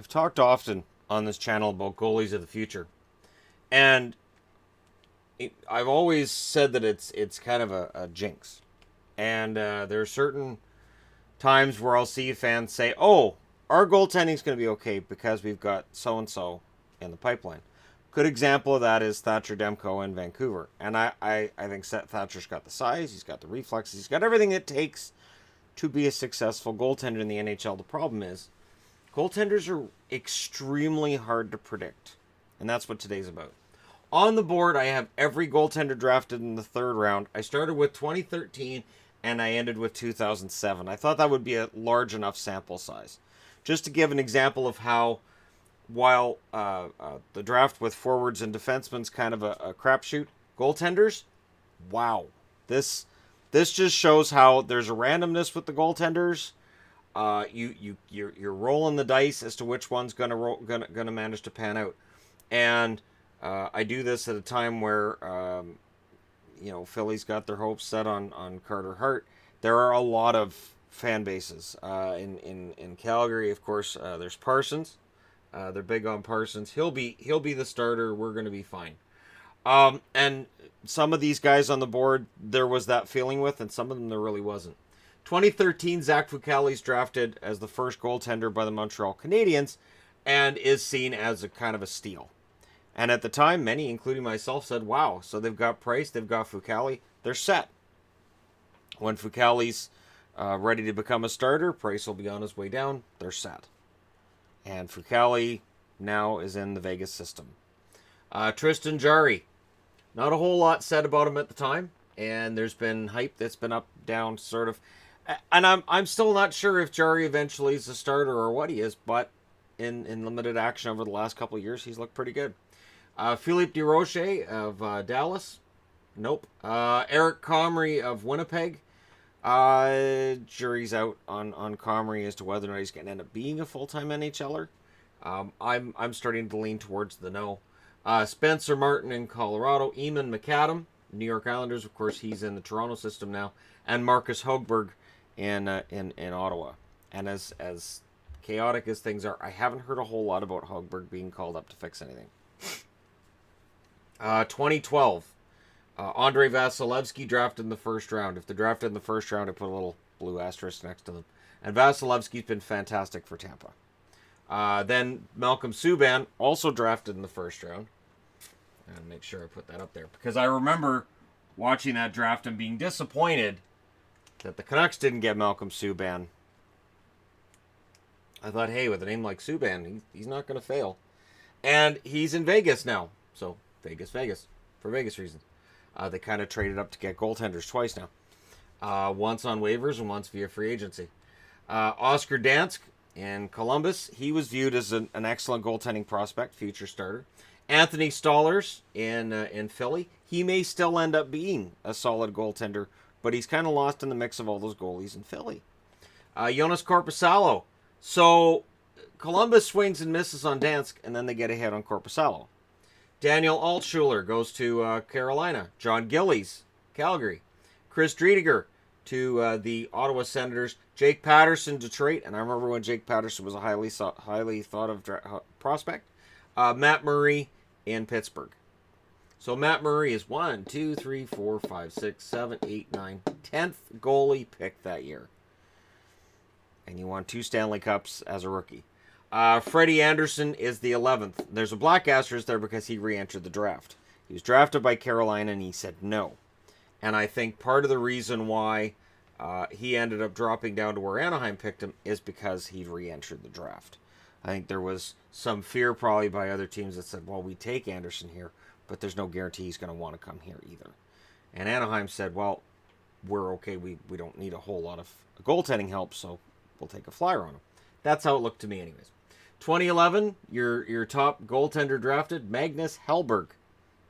I've talked often on this channel about goalies of the future, and I've always said that it's kind of a jinx. And there are certain times where I'll see fans say, "Oh, our goaltending's going to be okay because we've got so and so in the pipeline." Good example of that is Thatcher Demko in Vancouver, and I think Thatcher's got the size, he's got the reflexes, he's got everything it takes to be a successful goaltender in the NHL. The problem is goaltenders are extremely hard to predict, and that's what today's about. On the board, I have every goaltender drafted in the third round. I started with 2013 and I ended with 2007. I thought that would be a large enough sample size. Just to give an example of how, while the draft with forwards and defensemen's kind of a crapshoot, goaltenders, wow. This just shows how there's a randomness with the goaltenders. You're rolling the dice as to which one's gonna manage to pan out, and I do this at a time where Philly's got their hopes set on Carter Hart. There are a lot of fan bases in Calgary. Of course, there's Parsons. They're big on Parsons. He'll be the starter. We're going to be fine. And some of these guys on the board, there was that feeling with, and some of them there really wasn't. 2013, Zach Fucale's drafted as the first goaltender by the Montreal Canadiens, and is seen as a kind of a steal. And at the time, many, including myself, said, "Wow, so they've got Price, they've got Fucale, they're set." When Fucale's ready to become a starter, Price will be on his way down, they're set. And Fucale now is in the Vegas system. Tristan Jarry. Not a whole lot said about him at the time, and there's been hype that's been up, down, sort of. And I'm still not sure if Jarry eventually is a starter or what he is, but in limited action over the last couple of years, he's looked pretty good. Philippe DeRoche of Dallas. Nope. Eric Comrie of Winnipeg. Jury's out on Comrie as to whether or not he's going to end up being a full-time NHLer. I'm starting to lean towards the no. Spencer Martin in Colorado. Eamon McAdam, New York Islanders. Of course, he's in the Toronto system now. And Marcus Högberg in Ottawa. And as chaotic as things are, I haven't heard a whole lot about Högberg being called up to fix anything. 2012. Andrei Vasilevsky drafted in the first round. If they're drafted in the first round, I put a little blue asterisk next to them. And Vasilevsky's been fantastic for Tampa. Then Malcolm Subban, also drafted in the first round. And make sure I put that up there, because I remember watching that draft and being disappointed that the Canucks didn't get Malcolm Subban. I thought, hey, with a name like Subban, he's not going to fail. And he's in Vegas now. So, Vegas, for Vegas reasons. They kind of traded up to get goaltenders twice now. Once on waivers and once via free agency. Oscar Dansk in Columbus. He was viewed as an excellent goaltending prospect, future starter. Anthony Stollers in Philly. He may still end up being a solid goaltender, but he's kind of lost in the mix of all those goalies in Philly. Jonas Korpisalo. So, Columbus swings and misses on Dansk, and then they get ahead on Korpisalo. Daniel Altshuler goes to Carolina. John Gillies, Calgary. Chris Driedger to the Ottawa Senators. Jake Patterson, Detroit. And I remember when Jake Patterson was a highly thought of prospect. Matt Murray in Pittsburgh. So Matt Murray is 1, 2, 3, 4, 5, 6, 7, 8, 9, 10th goalie picked that year. And he won 2 Stanley Cups as a rookie. Freddie Anderson is the 11th. There's a black asterisk there because he re-entered the draft. He was drafted by Carolina and he said no. And I think part of the reason why he ended up dropping down to where Anaheim picked him is because he re-entered the draft. I think there was some fear probably by other teams that said, well, we take Anderson here, but there's no guarantee he's going to want to come here either. And Anaheim said, well, we're okay. We don't need a whole lot of goaltending help, so we'll take a flyer on him. That's how it looked to me anyways. 2011, your top goaltender drafted, Magnus Hellberg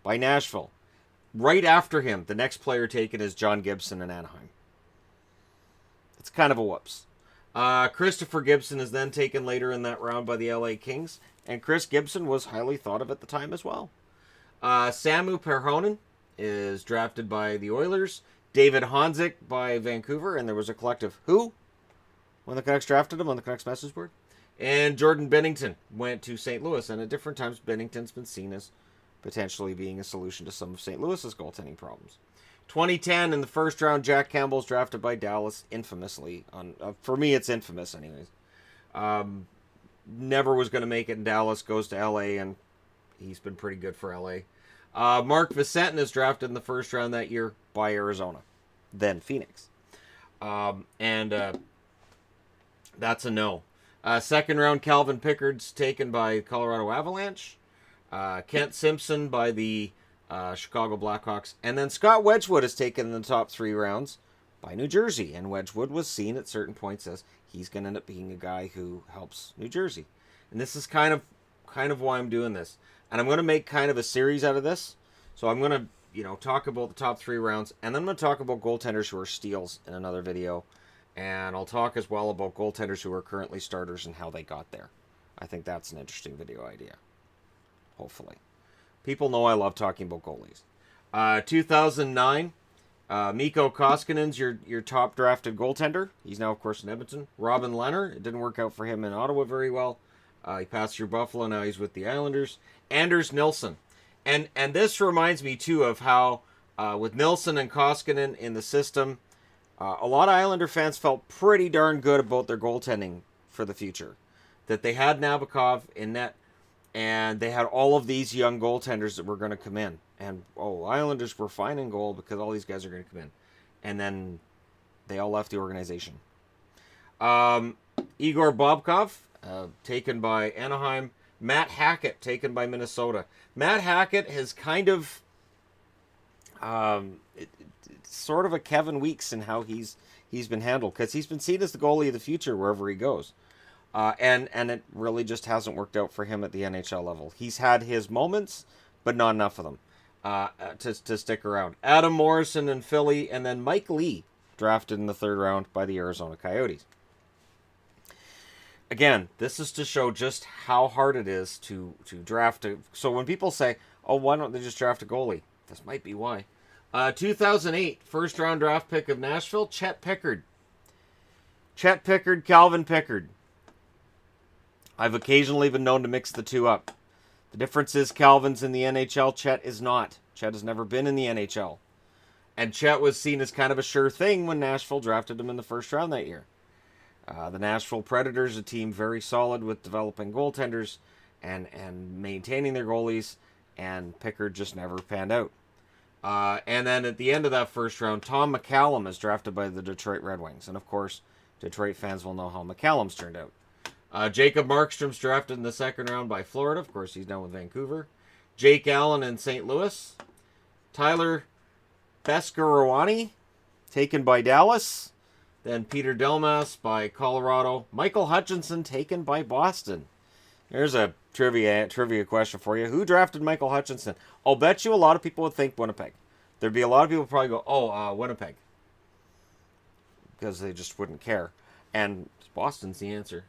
by Nashville. Right after him, the next player taken is John Gibson in Anaheim. It's kind of a whoops. Christopher Gibson is then taken later in that round by the LA Kings, and Chris Gibson was highly thought of at the time as well. Samu Perhonen is drafted by the Oilers. David Honzik by Vancouver, and there was a collective who when the Canucks drafted him on the Canucks message board. And Jordan Bennington went to St. Louis, and at different times, Bennington's been seen as potentially being a solution to some of St. Louis's goaltending problems. 2010, in the first round, Jack Campbell's drafted by Dallas, infamously. For me, it's infamous, anyways. Never was going to make it in Dallas, goes to LA, and he's been pretty good for LA. Mark Vicentin is drafted in the first round that year by Arizona, then Phoenix. That's a no. Second round, Calvin Pickard's taken by Colorado Avalanche. Kent Simpson by the Chicago Blackhawks. And then Scott Wedgwood is taken in the top 3 rounds by New Jersey. And Wedgwood was seen at certain points as he's going to end up being a guy who helps New Jersey. And this is kind of why I'm doing this. And I'm going to make kind of a series out of this. So I'm going to, talk about the top 3 rounds. And then I'm going to talk about goaltenders who are steals in another video. And I'll talk as well about goaltenders who are currently starters and how they got there. I think that's an interesting video idea. Hopefully. People know I love talking about goalies. 2009, Mikko Koskinen's your top drafted goaltender. He's now, of course, in Edmonton. Robin Lehner. It didn't work out for him in Ottawa very well. He passed through Buffalo. Now he's with the Islanders. Anders Nilsson. And this reminds me, too, of how with Nilsson and Koskinen in the system, a lot of Islander fans felt pretty darn good about their goaltending for the future. That they had Nabokov in net, and they had all of these young goaltenders that were going to come in. And, Islanders were fine in goal because all these guys are going to come in. And then they all left the organization. Igor Bobkov, taken by Anaheim. Matt Hackett, taken by Minnesota. Matt Hackett has kind of... sort of a Kevin Weeks in how he's been handled, because he's been seen as the goalie of the future wherever he goes, and it really just hasn't worked out for him at the NHL level. He's had his moments, but not enough of them to stick around. Adam Morrison in Philly, and then Mike Lee, drafted in the 3rd round by the Arizona Coyotes. Again, this is to show just how hard it is to draft. So when people say, "Oh, why don't they just draft a goalie?" This might be why. 2008, first round draft pick of Nashville, Chet Pickard. Chet Pickard, Calvin Pickard. I've occasionally been known to mix the two up. The difference is Calvin's in the NHL, Chet is not. Chet has never been in the NHL. And Chet was seen as kind of a sure thing when Nashville drafted him in the first round that year. The Nashville Predators, a team very solid with developing goaltenders and maintaining their goalies, and Pickard just never panned out. And then at the end of that first round, Tom McCallum is drafted by the Detroit Red Wings. And of course, Detroit fans will know how McCallum's turned out. Jacob Markstrom's drafted in the 2nd round by Florida. Of course, he's now with Vancouver. Jake Allen in St. Louis. Tyler Beskorowany, taken by Dallas. Then Peter Delmas by Colorado. Michael Hutchinson, taken by Boston. There's a trivia question for you. Who drafted Michael Hutchinson? I'll bet you a lot of people would think Winnipeg. There'd be a lot of people who probably go, Winnipeg. Because they just wouldn't care. And Boston's the answer.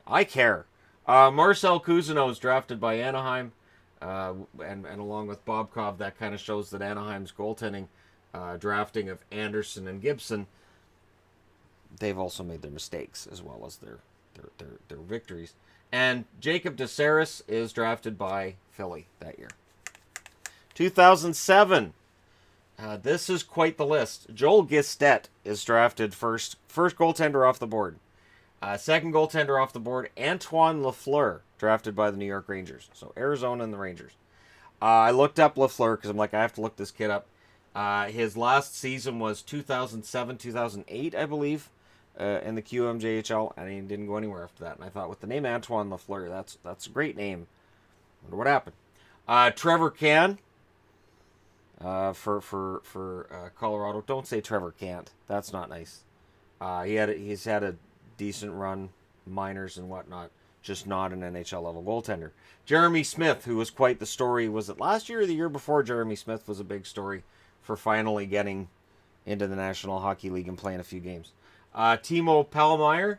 I care. Marcel Cousineau is drafted by Anaheim. And along with Bobkov, that kind of shows that Anaheim's goaltending, drafting of Anderson and Gibson, they've also made their mistakes as well as their victories. And Jacob DeSaris is drafted by Philly that year. 2007. This is quite the list. Joel Gistet is drafted first goaltender off the board. Second goaltender off the board, Antoine Lafleur, drafted by the New York Rangers. So Arizona and the Rangers. I looked up Lafleur because I'm like, I have to look this kid up. His last season was 2007, 2008, I believe. In the QMJHL, and he didn't go anywhere after that. And I thought, with the name Antoine Lafleur, that's a great name. Wonder what happened. Trevor Cann for Colorado. Don't say Trevor Can't. That's not nice. He's had a decent run, minors and whatnot, just not an NHL level goaltender. Jeremy Smith, who was quite the story. Was it last year or the year before? Jeremy Smith was a big story for finally getting into the National Hockey League and playing a few games. Timo Pellmeyer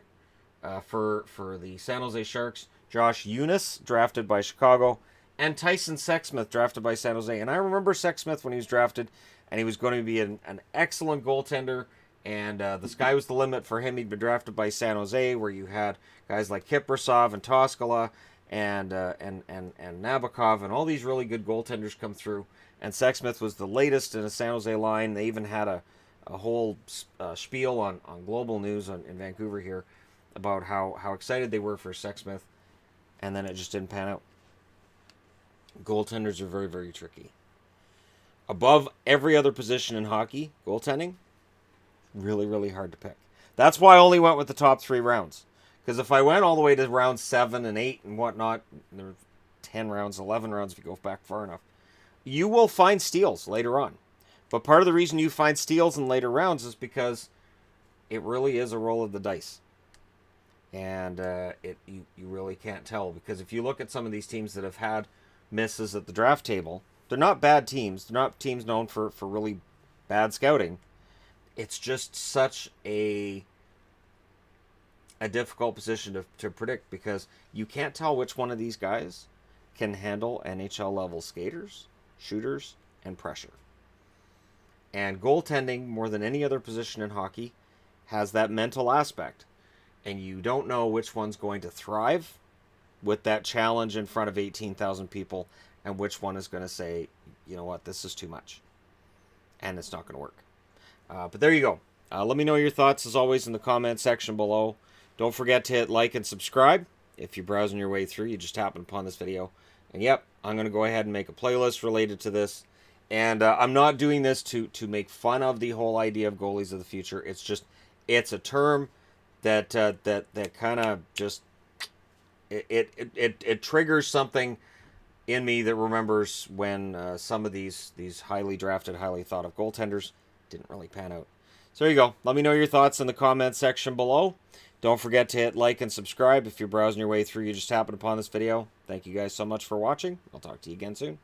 for the San Jose Sharks. Josh Eunice, drafted by Chicago. And Tyson Sexsmith, drafted by San Jose. And I remember Sexsmith when he was drafted, and he was going to be an excellent goaltender And the sky was the limit for him. He'd been drafted by San Jose, where you had guys like Kiprasov and Toskala and Nabokov and all these really good goaltenders come through. And Sexsmith was the latest in a San Jose line. They even had a whole spiel on Global News in Vancouver here about how excited they were for Sexsmith, and then it just didn't pan out. Goaltenders are very, very tricky. Above every other position in hockey, goaltending, really, really hard to pick. That's why I only went with the top 3 rounds. Because if I went all the way to round 7 and 8 and whatnot, there were 10 rounds, 11 rounds if you go back far enough, you will find steals later on. But part of the reason you find steals in later rounds is because it really is a roll of the dice. And you really can't tell. Because if you look at some of these teams that have had misses at the draft table, they're not bad teams. They're not teams known for really bad scouting. It's just such a difficult position to predict, because you can't tell which one of these guys can handle NHL level skaters, shooters, and pressure. And goaltending, more than any other position in hockey, has that mental aspect. And you don't know which one's going to thrive with that challenge in front of 18,000 people, and which one is going to say, you know what, this is too much, and it's not going to work. But there you go. Let me know your thoughts, as always, in the comment section below. Don't forget to hit like and subscribe. If you're browsing your way through, you just happened upon this video. And yep, I'm going to go ahead and make a playlist related to this. And I'm not doing this to make fun of the whole idea of goalies of the future. It's just, it's a term that kind of just, it triggers something in me that remembers when some of these highly drafted, highly thought of goaltenders didn't really pan out. So there you go. Let me know your thoughts in the comment section below. Don't forget to hit like and subscribe if you're browsing your way through. You just happened upon this video. Thank you guys so much for watching. I'll talk to you again soon.